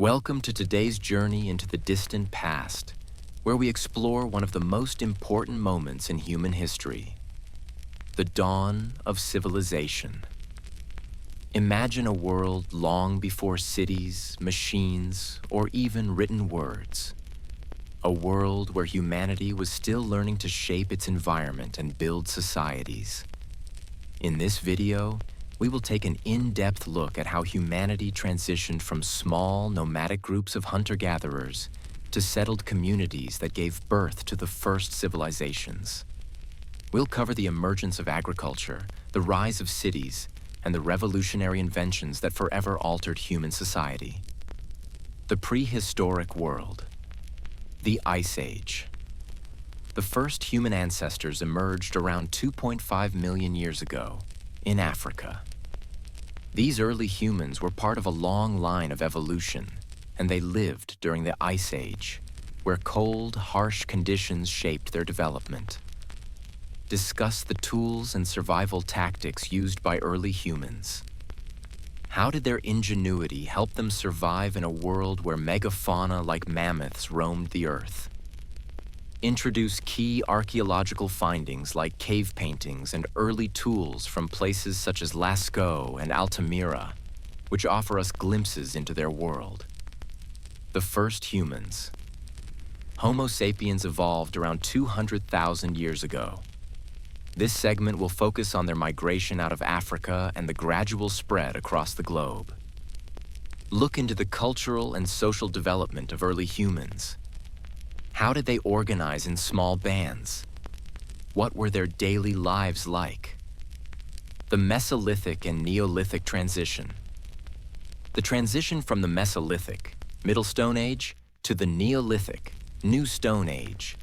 Welcome to today's journey into the distant past, where we explore one of the most important moments in human history, the dawn of civilization. Imagine a world long before cities, machines, or even written words. A world where humanity was still learning to shape its environment and build societies. In this video, we will take an in-depth look at how humanity transitioned from small, nomadic groups of hunter-gatherers to settled communities that gave birth to the first civilizations. We'll cover the emergence of agriculture, the rise of cities, and the revolutionary inventions that forever altered human society. The prehistoric world. The Ice Age. The first human ancestors emerged around 2.5 million years ago in Africa. These early humans were part of a long line of evolution, and they lived during the Ice Age, where cold, harsh conditions shaped their development. Discuss the tools and survival tactics used by early humans. How did their ingenuity help them survive in a world where megafauna like mammoths roamed the earth? Introduce key archaeological findings like cave paintings and early tools from places such as Lascaux and Altamira, which offer us glimpses into their world. The first humans. Homo sapiens evolved around 200,000 years ago. This segment will focus on their migration out of Africa and the gradual spread across the globe. Look into the cultural and social development of early humans. How did they organize in small bands? What were their daily lives like? The Mesolithic and Neolithic transition. The transition from the Mesolithic, Middle Stone Age, to the Neolithic, New Stone Age,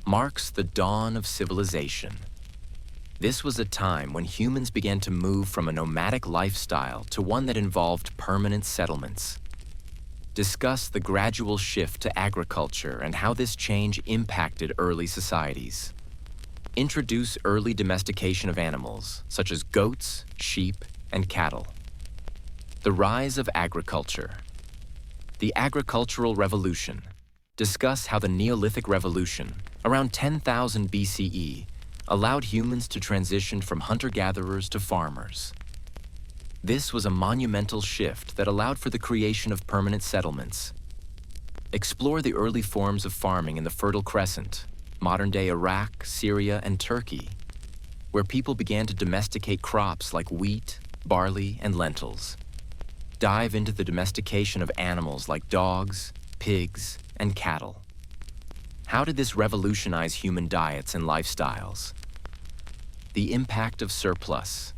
marks the dawn of civilization. This was a time when humans began to move from a nomadic lifestyle to one that involved permanent settlements. Discuss the gradual shift to agriculture and how this change impacted early societies. Introduce early domestication of animals, such as goats, sheep, and cattle. The rise of agriculture. The agricultural revolution. Discuss how the Neolithic Revolution, around 10,000 BCE, allowed humans to transition from hunter-gatherers to farmers. This was a monumental shift that allowed for the creation of permanent settlements. Explore the early forms of farming in the Fertile Crescent, modern-day Iraq, Syria, and Turkey, where people began to domesticate crops like wheat, barley, and lentils. Dive into the domestication of animals like dogs, pigs, and cattle. How did this revolutionize human diets and lifestyles? The impact of surplus.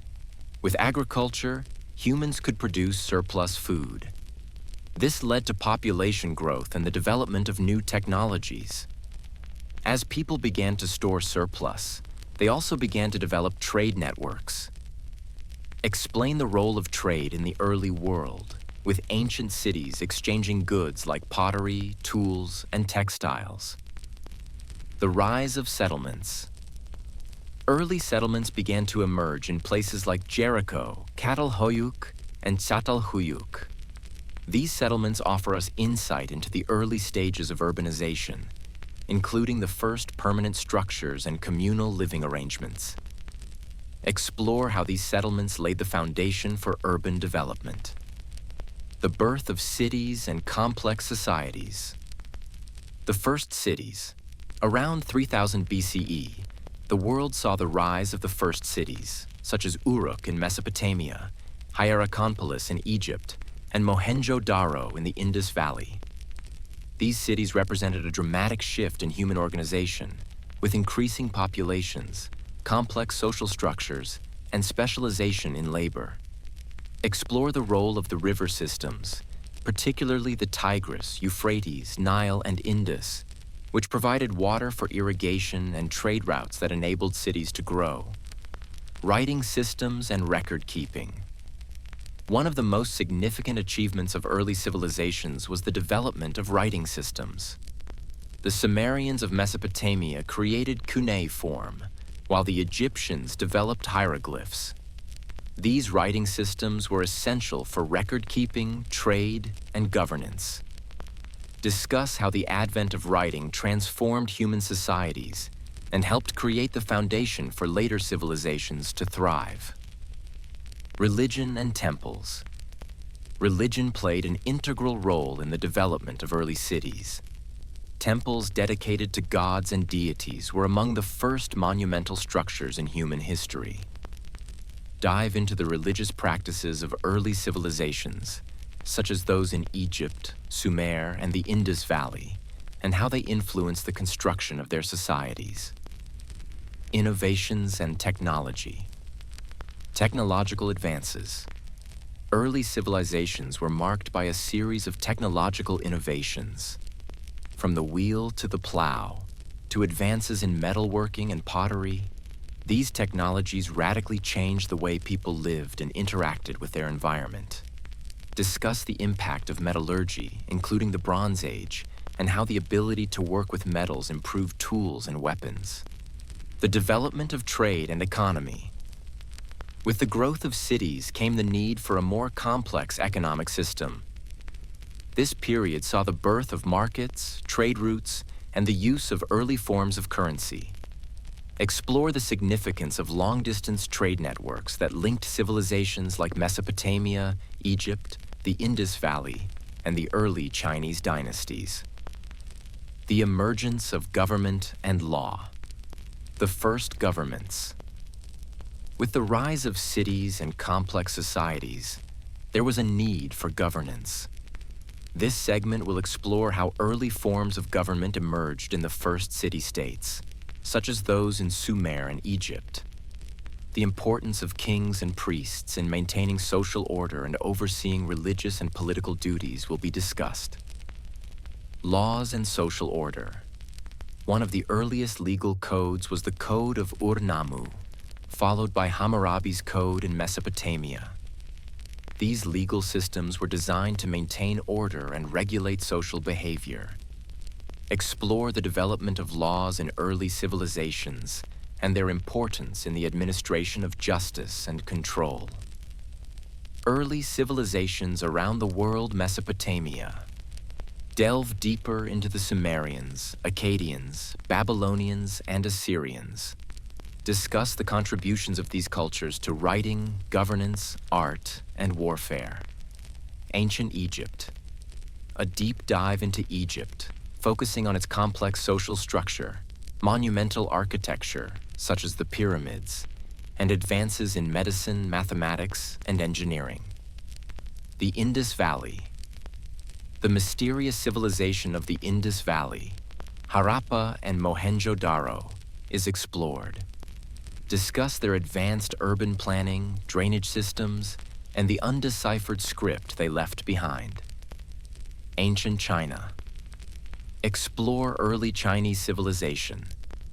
With agriculture, humans could produce surplus food. This led to population growth and the development of new technologies. As people began to store surplus, they also began to develop trade networks. Explain the role of trade in the early world, with ancient cities exchanging goods like pottery, tools, and textiles. The rise of settlements. Early settlements began to emerge in places like Jericho, Catalhoyuk, and Çatalhöyük. These settlements offer us insight into the early stages of urbanization, including the first permanent structures and communal living arrangements. Explore how these settlements laid the foundation for urban development. The birth of cities and complex societies. The first cities. Around 3000 BCE, the world saw the rise of the first cities, such as Uruk in Mesopotamia, Hierakonpolis in Egypt, and Mohenjo-Daro in the Indus Valley. These cities represented a dramatic shift in human organization, with increasing populations, complex social structures, and specialization in labor. Explore the role of the river systems, particularly the Tigris, Euphrates, Nile, and Indus, which provided water for irrigation and trade routes that enabled cities to grow. Writing systems and record keeping. One of the most significant achievements of early civilizations was the development of writing systems. The Sumerians of Mesopotamia created cuneiform, while the Egyptians developed hieroglyphs. These writing systems were essential for record-keeping, trade, and governance. Discuss how the advent of writing transformed human societies and helped create the foundation for later civilizations to thrive. Religion and temples. Religion played an integral role in the development of early cities. Temples dedicated to gods and deities were among the first monumental structures in human history. Dive into the religious practices of early civilizations, such as those in Egypt, Sumer, and the Indus Valley, and how they influenced the construction of their societies. Innovations and technology. Technological advances. Early civilizations were marked by a series of technological innovations. From the wheel to the plow, to advances in metalworking and pottery, these technologies radically changed the way people lived and interacted with their environment. Discuss the impact of metallurgy, including the Bronze Age, and how the ability to work with metals improved tools and weapons. The development of trade and economy. With the growth of cities came the need for a more complex economic system. This period saw the birth of markets, trade routes, and the use of early forms of currency. Explore the significance of long-distance trade networks that linked civilizations like Mesopotamia, Egypt, the Indus Valley, and the early Chinese dynasties. The emergence of government and law. The first governments. With the rise of cities and complex societies, there was a need for governance. This segment will explore how early forms of government emerged in the first city-states, such as those in Sumer and Egypt. The importance of kings and priests in maintaining social order and overseeing religious and political duties will be discussed. Laws and social order. One of the earliest legal codes was the Code of Ur-Nammu, followed by Hammurabi's Code in Mesopotamia. These legal systems were designed to maintain order and regulate social behavior. Explore the development of laws in early civilizations and their importance in the administration of justice and control. Early civilizations around the world. Mesopotamia. Delve deeper into the Sumerians, Akkadians, Babylonians, and Assyrians. Discuss the contributions of these cultures to writing, governance, art, and warfare. Ancient Egypt. A deep dive into Egypt, focusing on its complex social structure, monumental architecture, such as the pyramids, and advances in medicine, mathematics, and engineering. The Indus Valley. The mysterious civilization of the Indus Valley, Harappa and Mohenjo-Daro, is explored. Discuss their advanced urban planning, drainage systems, and the undeciphered script they left behind. Ancient China. Explore early Chinese civilization,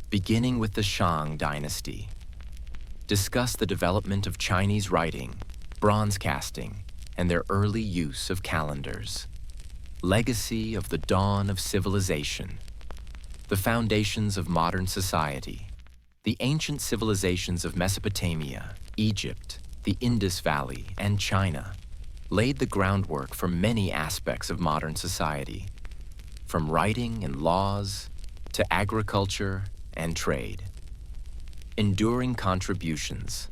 beginning with the Shang dynasty. Discuss the development of Chinese writing, bronze casting, and their early use of calendars. Legacy of the dawn of civilization. The foundations of modern society. The ancient civilizations of Mesopotamia, Egypt, the Indus Valley, and China laid the groundwork for many aspects of modern society, from writing and laws to agriculture and trade. Enduring contributions.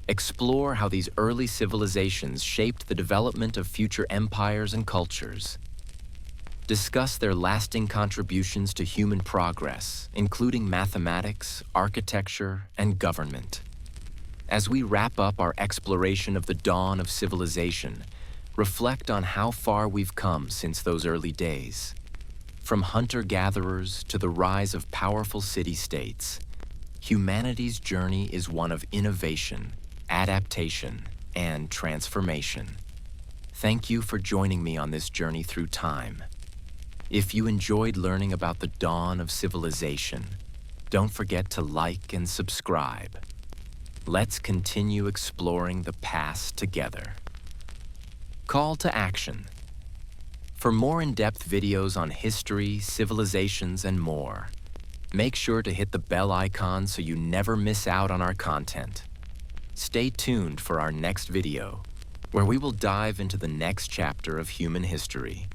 Explore how these early civilizations shaped the development of future empires and cultures. Discuss their lasting contributions to human progress, including mathematics, architecture, and government. As we wrap up our exploration of the dawn of civilization, reflect on how far we've come since those early days. From hunter-gatherers to the rise of powerful city-states, humanity's journey is one of innovation, adaptation, and transformation. Thank you for joining me on this journey through time. If you enjoyed learning about the dawn of civilization, don't forget to like and subscribe. Let's continue exploring the past together. Call to action. For more in-depth videos on history, civilizations, and more, make sure to hit the bell icon so you never miss out on our content. Stay tuned for our next video, where we will dive into the next chapter of human history.